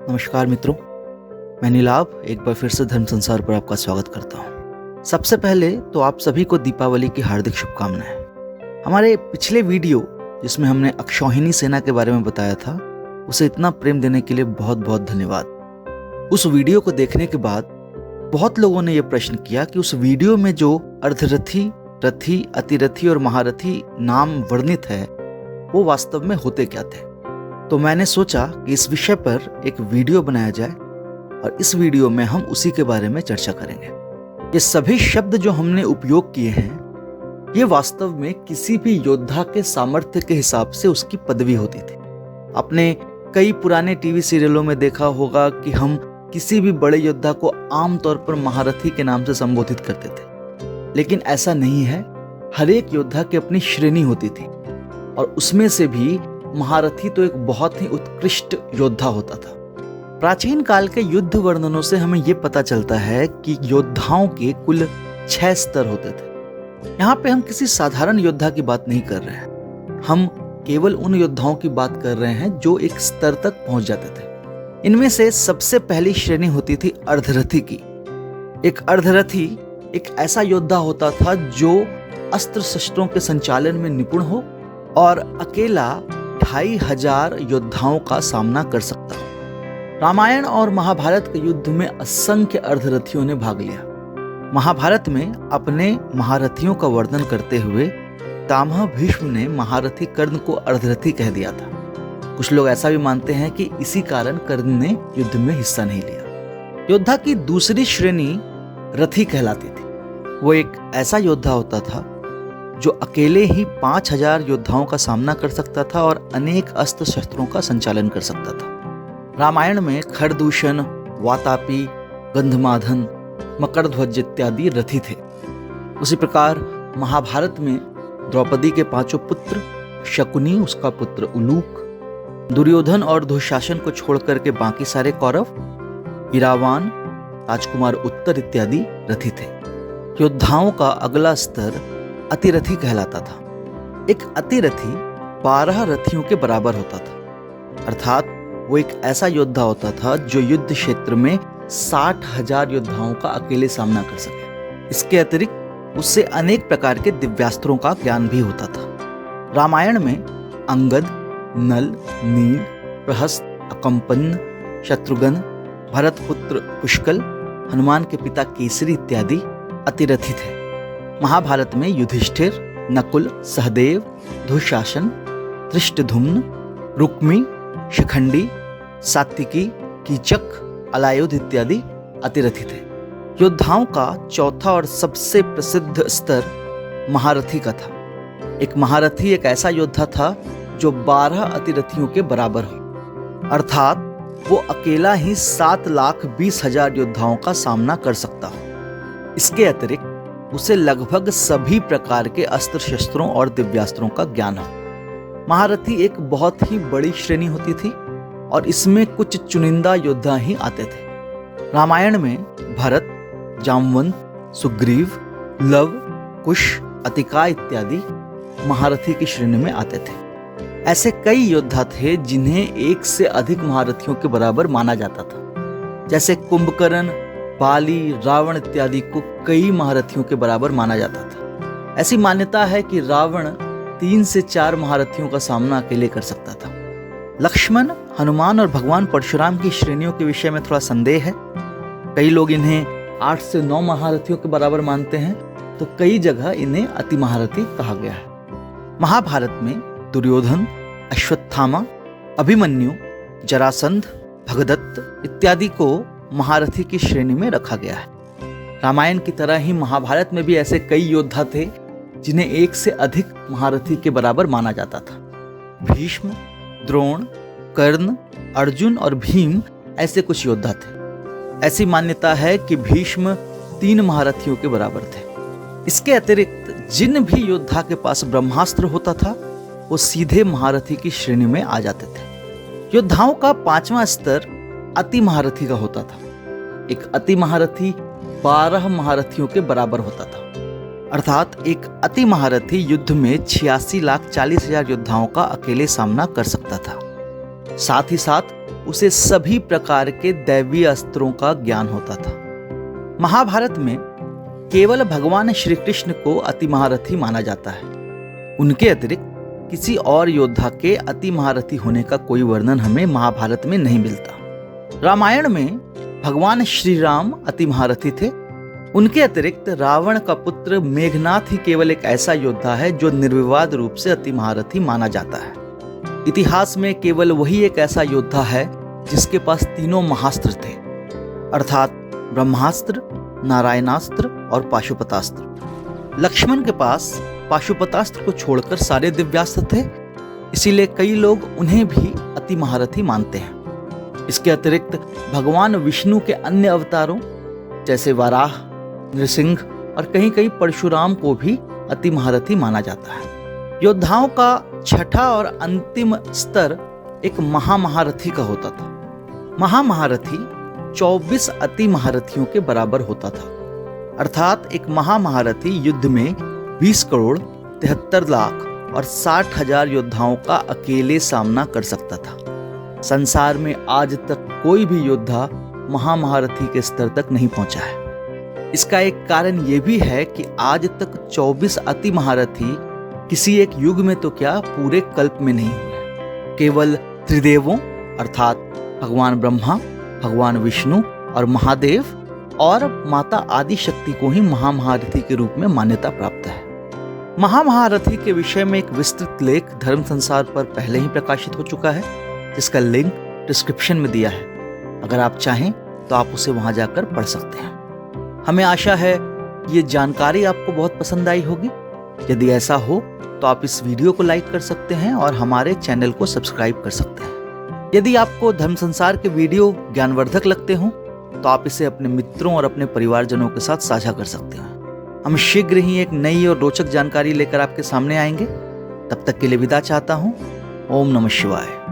नमस्कार मित्रों, मैं नीलाभ एक बार फिर से धर्म संसार पर आपका स्वागत करता हूँ। सबसे पहले तो आप सभी को दीपावली की हार्दिक शुभकामनाएं। हमारे पिछले वीडियो जिसमें हमने अक्षौहिणी सेना के बारे में बताया था, उसे इतना प्रेम देने के लिए बहुत बहुत धन्यवाद। उस वीडियो को देखने के बाद बहुत लोगों ने यह प्रश्न किया कि उस वीडियो में जो अर्धरथी, रथी, अतिरथी और महारथी नाम वर्णित है वो वास्तव में होते क्या थे। तो मैंने सोचा कि इस विषय पर एक वीडियो बनाया जाए और इस वीडियो में हम उसी के बारे में चर्चा करेंगे। ये सभी शब्द जो हमने उपयोग किए हैं ये वास्तव में किसी भी योद्धा के सामर्थ्य के हिसाब से उसकी पदवी होती थी। आपने कई पुराने टीवी सीरियलों में देखा होगा कि हम किसी भी बड़े योद्धा को आमतौर पर महारथी के नाम से संबोधित करते थे, लेकिन ऐसा नहीं है। हर एक योद्धा की अपनी श्रेणी होती थी और उसमें से भी महारथी तो एक बहुत ही उत्कृष्ट योद्धा होता था। प्राचीन काल के युद्ध वर्णनों से हमें यह पता चलता है कि योद्धाओं के कुल 6 स्तर होते थे। यहाँ पे हम किसी साधारण योद्धा की बात नहीं कर रहे हैं, हम केवल उन योद्धाओं की बात कर रहे हैं जो एक स्तर तक पहुंच जाते थे। इनमें से सबसे पहली श्रेणी होती थी अर्धरथी की। एक अर्धरथी एक ऐसा योद्धा होता था जो अस्त्र शस्त्रों के संचालन में निपुण हो और अकेला 2500 योद्धाओं का सामना कर सकता हो। रामायण और महाभारत के युद्ध में असंख्य अर्धरथियों ने भाग लिया। महाभारत में अपने महारथियों का वर्णन करते हुए तामह भीष्म ने महारथी कर्ण को अर्धरथी कह दिया था। कुछ लोग ऐसा भी मानते हैं कि इसी कारण कर्ण ने युद्ध में हिस्सा नहीं लिया। योद्धा की दूसरी श्रेणी रथी कहलाती थी। वो एक ऐसा योद्धा होता था जो अकेले ही 5000 योद्धाओं का सामना कर सकता था और अनेक अस्त्र शस्त्रों का संचालन कर सकता था। रामायण में खरदूषण, वातापी, गंधमादन, मकरध्वज इत्यादि रथी थे। उसी प्रकार महाभारत में द्रौपदी के 5 पुत्र, शकुनी उसका पुत्र उलूक, दुर्योधन और दुशासन को छोड़कर के बाकी सारे कौरव, इरावान, राजकुमार उत्तर इत्यादि रथी थे। योद्धाओं का अगला स्तर अतिरथी कहलाता था। एक अतिरथी 12 रथियों के बराबर होता था, अर्थात वो एक ऐसा योद्धा होता था जो युद्ध क्षेत्र में 60,000 योद्धाओं का अकेले सामना कर सके। इसके अतिरिक्त उससे अनेक प्रकार के दिव्यास्त्रों का ज्ञान भी होता था। रामायण में अंगद, नल, नील, प्रहस्त, अकंपन्न, शत्रुघ्न, भरत पुत्र पुष्कल, हनुमान के पिता केसरी इत्यादि अतिरथी थे। महाभारत में युधिष्ठिर, नकुल, सहदेव, दुशासन, धृष्टद्युम्न, रुक्मी, शिखंडी, सात्विकी, कीचक, अलायुध इत्यादि अतिरथी थे। योद्धाओं का चौथा और सबसे प्रसिद्ध स्तर महारथी का था। एक महारथी एक ऐसा योद्धा था जो 12 अतिरथियों के बराबर हो, अर्थात वो अकेला ही 7,20,000 योद्धाओं का सामना कर सकता हो। इसके अतिरिक्त उसे लगभग सभी प्रकार के अस्त्र शस्त्रों और दिव्यास्त्रों का ज्ञान हो। महारथी एक बहुत ही बड़ी श्रेणी होती थी और इसमें कुछ चुनिंदा योद्धा ही आते थे। रामायण में भरत, जामवंत, सुग्रीव, लव, कुश, अतिका इत्यादि महारथी की श्रेणी में आते थे। ऐसे कई योद्धा थे जिन्हें एक से अधिक महारथियों के बराबर माना जाता था। जैसे कुंभकर्ण, बाली, रावण इत्यादि को कई महारथियों के बराबर माना जाता था। ऐसी मान्यता है कि रावण 3 से 4 महारथियों का सामना अकेले कर सकता था। लक्ष्मण, हनुमान और भगवान परशुराम की श्रेणियों के विषय में थोड़ा संदेह है। कई लोग इन्हें 8 से 9 महारथियों के बराबर मानते हैं, तो कई जगह इन्हें अति महारथी कहा गया है। महाभारत में दुर्योधन, अश्वत्थामा, अभिमन्यु, जरासंध, भगदत्त इत्यादि को महारथी की श्रेणी में रखा गया है। रामायण की तरह ही महाभारत में भी ऐसे कई योद्धा थे जिन्हें एक से अधिक महारथी के बराबर माना जाता था। भीष्म, द्रोण, कर्ण, अर्जुन और भीम ऐसे कुछ योद्धा थे। ऐसी मान्यता है कि भीष्म 3 महारथियों के बराबर थे। इसके अतिरिक्त जिन भी योद्धा के पास ब्रह्मास्त्र होता था वो सीधे महारथी की श्रेणी में आ जाते थे। योद्धाओं का 5वां स्तर अति महारथी का होता था। एक अति महारथी 12 महारथियों के बराबर होता था, अर्थात एक अति महारथी युद्ध में 86,40,000 योद्धाओं का अकेले सामना कर सकता था। साथ ही साथ उसे सभी प्रकार के दैवीय अस्त्रों का ज्ञान होता था। महाभारत में केवल भगवान श्री कृष्ण को अति महारथी माना जाता है। उनके अतिरिक्त किसी और योद्धा के अति महारथी होने का कोई वर्णन हमें महाभारत में नहीं मिलता। रामायण में भगवान श्री राम अति महारथी थे। उनके अतिरिक्त रावण का पुत्र मेघनाथ ही केवल एक ऐसा योद्धा है जो निर्विवाद रूप से अति महारथी माना जाता है। इतिहास में केवल वही एक ऐसा योद्धा है जिसके पास तीनों महास्त्र थे, अर्थात ब्रह्मास्त्र, नारायणास्त्र और पाशुपतास्त्र। लक्ष्मण के पास पाशुपतास्त्र को छोड़कर सारे दिव्यास्त्र थे, इसीलिए कई लोग उन्हें भी अति महारथी मानते हैं। इसके अतिरिक्त भगवान विष्णु के अन्य अवतारों जैसे वाराह, नृसिंह और कहीं परशुराम को भी अति महारथी माना जाता है। योद्धाओं का छठा और अंतिम स्तर एक महामहारथी का होता था। महामहारथी 24 अति महारथियों के बराबर होता था, अर्थात एक महामहारथी युद्ध में 20 करोड़ 73 लाख और 60,000 योद्धाओं का अकेले सामना कर सकता था। संसार में आज तक कोई भी योद्धा महामहारथी के स्तर तक नहीं पहुंचा है। इसका एक कारण यह भी है कि आज तक 24 अति महारथी किसी एक युग में तो क्या पूरे कल्प में नहीं हुए। केवल त्रिदेवों अर्थात भगवान ब्रह्मा, भगवान विष्णु और महादेव और माता आदि शक्ति को ही महामहारथी के रूप में मान्यता प्राप्त है। महामहारथी के विषय में एक विस्तृत लेख धर्म संसार पर पहले ही प्रकाशित हो चुका है, जिसका लिंक डिस्क्रिप्शन में दिया है। अगर आप चाहें तो आप उसे वहां जाकर पढ़ सकते हैं। हमें आशा है ये जानकारी आपको बहुत पसंद आई होगी। यदि ऐसा हो तो आप इस वीडियो को लाइक कर सकते हैं और हमारे चैनल को सब्सक्राइब कर सकते हैं। यदि आपको धर्म संसार के वीडियो ज्ञानवर्धक लगते हों तो आप इसे अपने मित्रों और अपने परिवारजनों के साथ साझा कर सकते हैं। हम शीघ्र ही एक नई और रोचक जानकारी लेकर आपके सामने आएंगे। तब तक के लिए विदा चाहता हूँ। ओम नमः शिवाय।